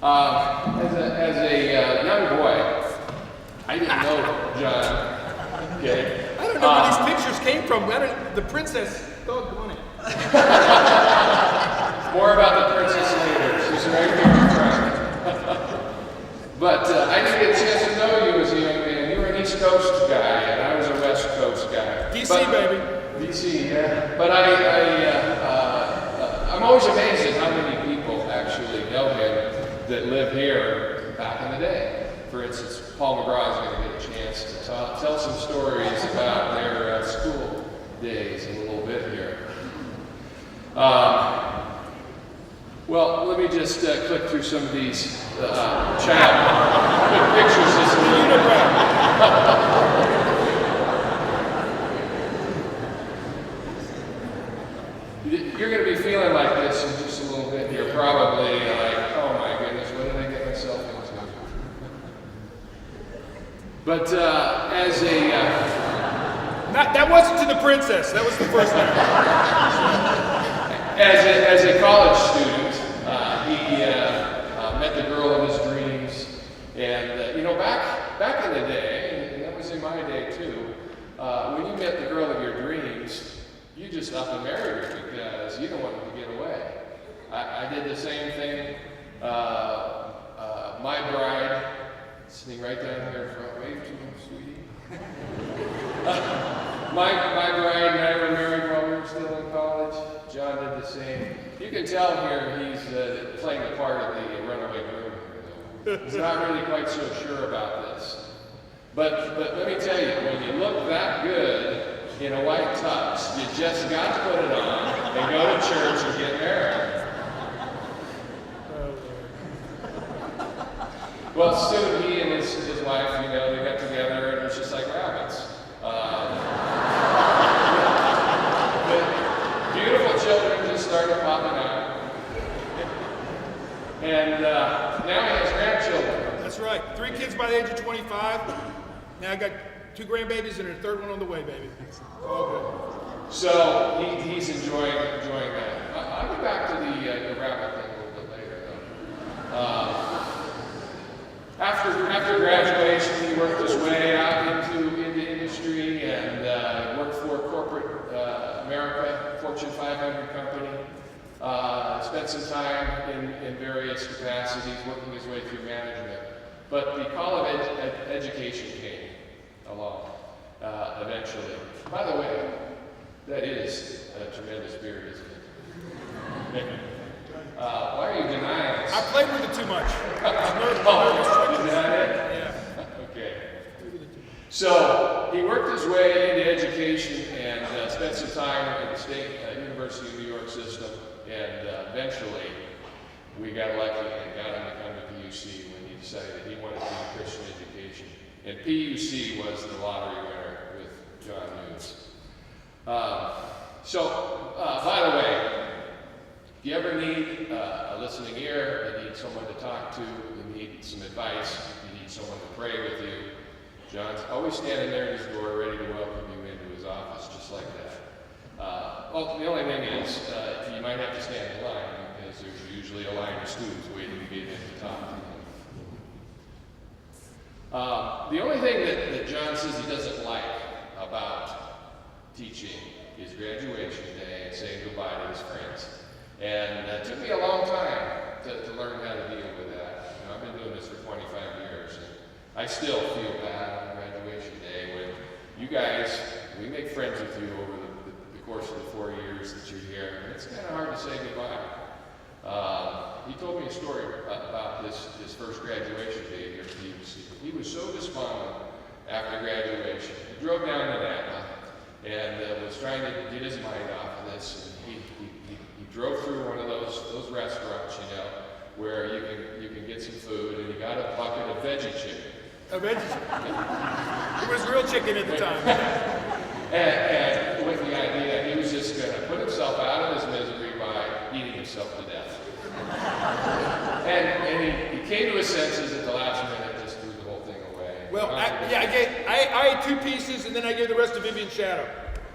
As a young boy, I didn't know John. Okay. I don't know where these pictures came from. The princess. Oh, come on in. More about the princess later. She's right here in front. But I didn't get a chance to know you as a young man. You were an East Coast guy, and I was a West Coast guy. DC, baby. DC, yeah. But I'm always amazed at how many people actually know him that live here back in the day. For instance, Paul McGraw is going to get a chance to tell some stories about their school days in a little bit here. Well, let me just click through some of these chat pictures. Just a little bit. You're going to be feeling like this in just a little bit here, probably like, oh my goodness, what did I get myself into? But as a... that wasn't to the princess. That was the first one. As a college student, he met the girl of his dreams. And, back in the day, and that was in my day too, when you met the girl of your dreams, you just up and married her because you don't want her to get away. I did the same thing. My bride, sitting right down here in front, wave to me, sweetie. My bride and I were married while we were still in college. John did the same. You can tell here he's playing the part of the runaway groom here. He's not really quite so sure about this. But let me tell you, when you look that good in a white tux, you just got to put it on and go to church and get married. Well, soon he and his wife, they got together and it was just like rabbits. Beautiful children just started popping out. And now he has grandchildren. That's right. 3 kids by the age of 25. Now I got 2 grandbabies and a 3rd one on the way, baby. All good. So he's enjoying that. I'll get back to the rabbit thing a little bit later, though. After graduation, he worked his way out into industry and worked for corporate America, Fortune 500 company. Spent some time in various capacities, working his way through management. But the call of education came along eventually. By the way, that is a tremendous beard, isn't it? Why are you denying this? I played with it too much. You denied it? Yeah. Okay. So he worked his way into education and spent some time at the State University of New York system, and eventually we got lucky and got him to come to PUC when he decided he wanted to do Christian education. And PUC was the lottery winner with John Nunes. By the way, if you ever need a listening ear, you need someone to talk to, you need some advice, you need someone to pray with you, John's always standing there in his door ready to welcome you into his office, just like that. The only thing is, you might have to stand in line, because there's usually a line of students waiting to get in to talk to him. The only thing that John says he doesn't like about teaching is graduation day and saying goodbye to his friends. And it took me a long time to learn how to deal with that. I've been doing this for 25 years, and I still feel bad on graduation day when you guys, we make friends with you over the course of the 4 years that you're here, and it's kind of hard to say goodbye. He told me a story about his first graduation day here at PUC. He was so despondent after graduation. He drove down to Napa and was trying to get his mind off of this. And he drove through one of those restaurants, where you can get some food, and he got a bucket of veggie chicken. A veggie chicken? It was real chicken at the time. and with the idea he was just going to put himself out of his misery by eating himself to death. and he came to his senses at the last minute, just threw the whole thing away. Well, I ate 2 pieces, and then I gave the rest to Vivian Shadow.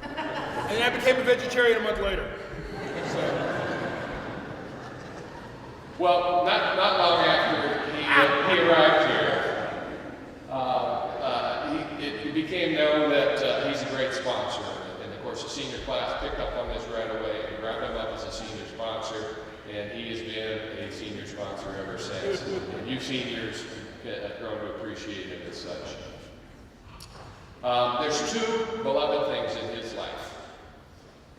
And then I became a vegetarian a month later. Well, not long after senior class picked up on this right away and brought him up as a senior sponsor, and he has been a senior sponsor ever since. And you seniors have grown to appreciate him as such. There's two beloved things in his life.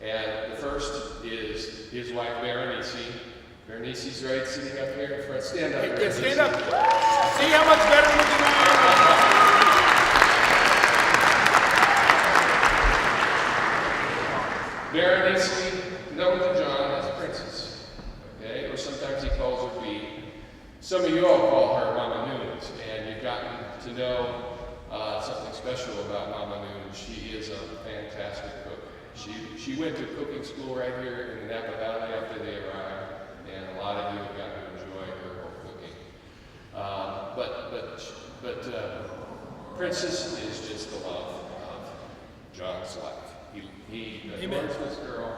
And the first is his wife, Berenice. Berenice's right sitting up here in front. Stand up. Yeah, stand up. See how much better looking I am? Berenice, known to John as Princess, okay, or sometimes he calls her B. Some of you all call her Mama Nunes, and you've gotten to know something special about Mama Nunes. She is a fantastic cook. She went to cooking school right here in the Napa Valley after they arrived, and a lot of you have gotten to enjoy her cooking. But Princess is just the love of John's life. He adores this girl,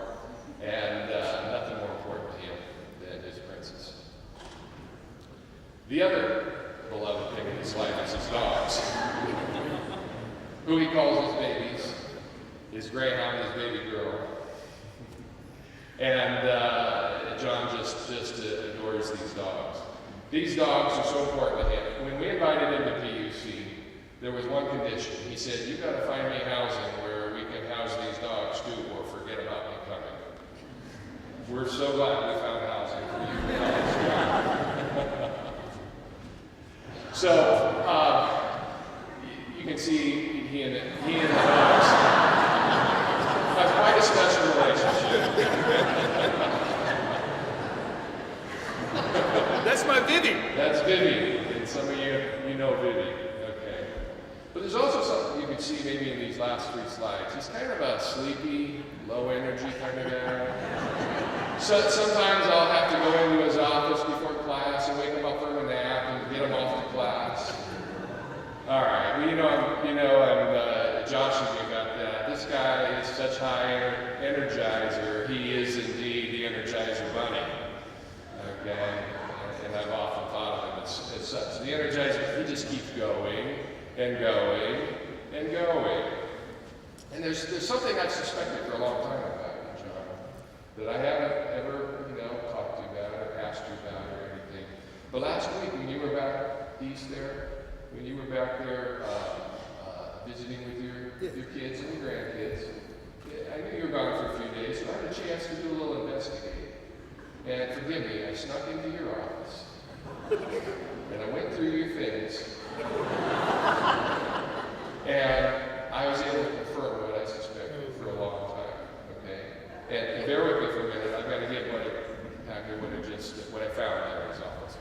and nothing more important to him than his princess. The other beloved thing in his life is his dogs, who he calls his babies, his greyhound, his baby girl. And John just adores these dogs. These dogs are so important to him. When we invited him to PUC, there was one condition. He said, "You've got to find me housing where we can house these dogs too, or forget about me coming." We're so glad we found housing for you. So, you can see he and the dogs have quite a special relationship. That's my Vivi. That's Vivi, and some of you know Vivi. Okay. But there's also something you can see maybe in these last three slides. He's kind of a sleepy, low energy kind of guy. So sometimes I'll have to go into his office before class and wake him up from a nap and get him off to class. All right, well, Josh and you got that. This guy is such high energizer. He is indeed the Energizer Bunny. Okay, and I've often thought of him as such. The Energizer, he just keeps going and going and going. And there's something I've suspected for a long time about you, John, that I haven't ever, talked to you about or asked you about or anything. But last week when you were back east there, when you were back there visiting with your kids and your grandkids, I knew you were gone for a few days, so I had a chance to do a little investigating. And forgive me, I snuck into your office, and I went through your things, and I was able to confirm what I suspected for a long time, okay? And bear with me for a minute, I've got to get what I found there in his office.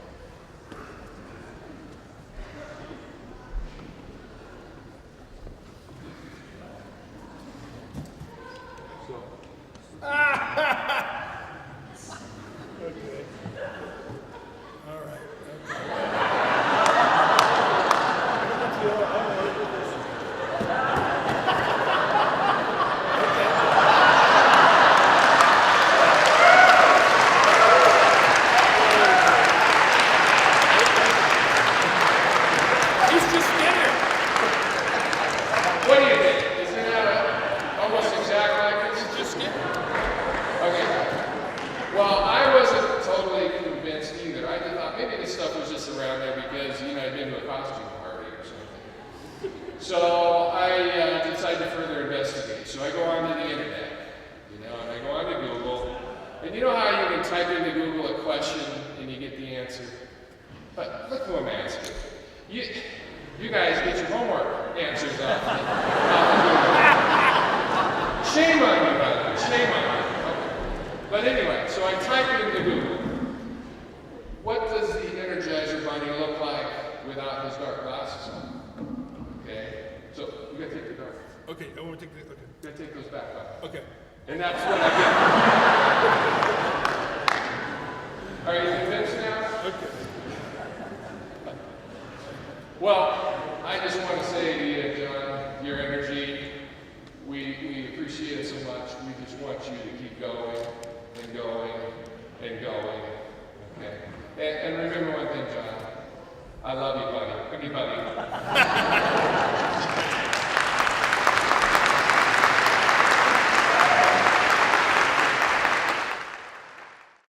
So I decided to further investigate. So I go onto the internet, and I go onto Google, and you know how you can type into Google a question and you get the answer? But look who I'm asking. You guys get your homework answers off Google. Shame on you, brother. Shame on you. Okay. But anyway, so I type into Google, what does the Energizer Bunny look like without his dark glasses on? Okay, so you gotta take the dark. Okay, I want to take the. Okay. You gotta take those back off. Okay. And that's what I get. Are you convinced now? Okay. Well, I just want to say to you, John, your energy, we appreciate it so much. We just want you to keep going and going and going. Okay. And remember one thing, John. I love you, buddy. Buddy.